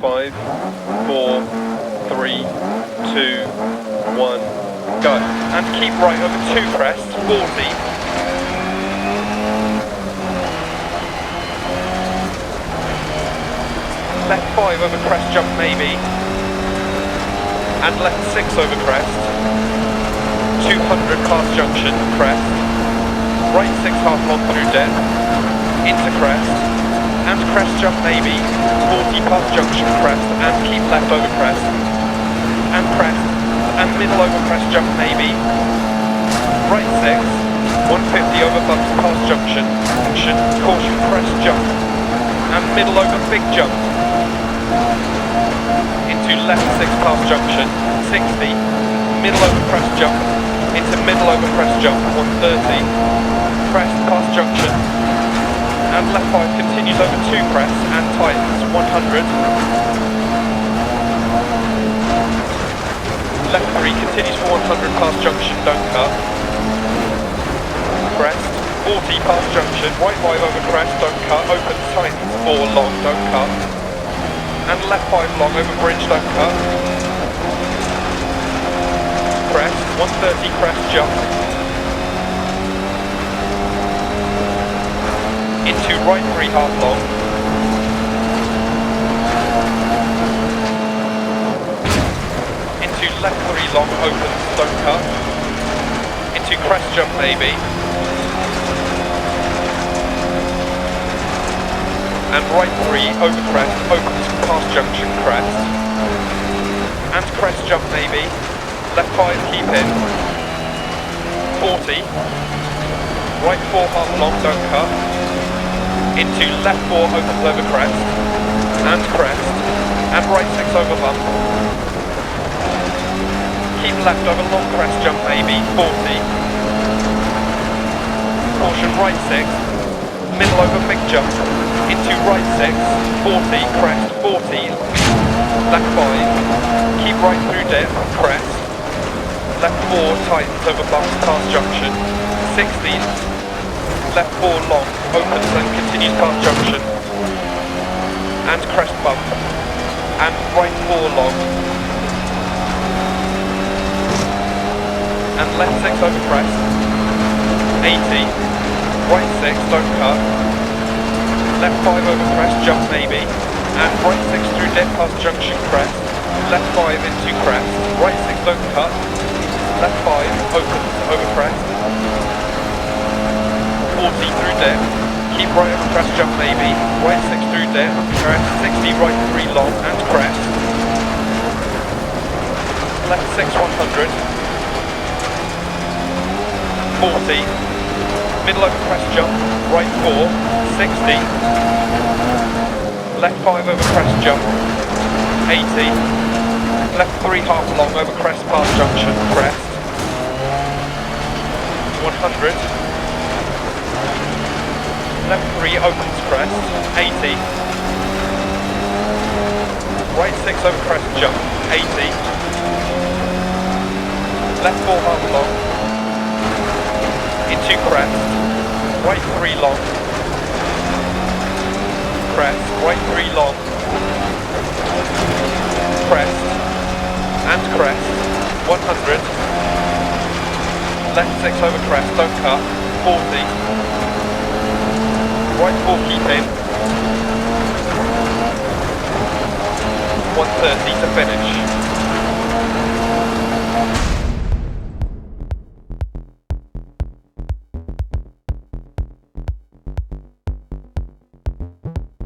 5, 4, 3, 2, 1, go. And keep right over 2 crest, 40. Left 5 over crest jump maybe. And left 6 over crest. 200 past junction, crest. Right 6 half long through dip. Into crest. And crest jump maybe, 40 past junction crest, and keep left over crest, and crest, and middle over crest jump maybe, right 6, 150 over bumps past junction, caution crest jump, and middle over big jump, into left 6 past junction, 60, middle over crest jump, into middle over crest jump, 130, crest past junction, and left 5 continues over 2 crest and tightens 100. Left 3 continues for 100 past junction, don't cut. Crest, 40 past junction, right 5 over crest, don't cut, open tightens 4 long, don't cut. And left 5 long over bridge, don't cut. Crest, 130 crest jump. Into right 3 half long. Into left 3 long, opens, don't cut. Into crest jump maybe. And right 3 over crest, opens past junction crest. And crest jump maybe. Left 5 keep in. 40. Right 4 half long, don't cut. Into left 4 opens over crest, and crest, and right 6 over bump. Keep left over long crest jump maybe, 40. Caution right 6, middle over big jump, into right 6, 40, crest, 40, left 5, keep right through dip, crest, left 4 tightens over bumps past junction, 60, left 4 long, opens and continues past junction, and crest bump, and right 4 long, and left 6 over crest, 80, right 6, don't cut, left 5 over crest, jump maybe, and right 6 through dip past junction crest, left 5 into crest, right 6 don't cut, left 5 opens over crest, 40 through dip, keep right over crest jump maybe, right 6 through dip, crest, 60 right 3 long and crest, left 6 100, 40, middle over crest jump, right 4, 60, left 5 over crest jump, 80, left 3 half long over crest past junction, crest, 100, left 3 opens crest, 80, right 6 over crest jump, 80, left 4 half long, into crest, right 3 long, crest, right 3 long, crest, and crest, 100, left 6 over crest, don't cut, 40, right 4 keep in, 130 to finish.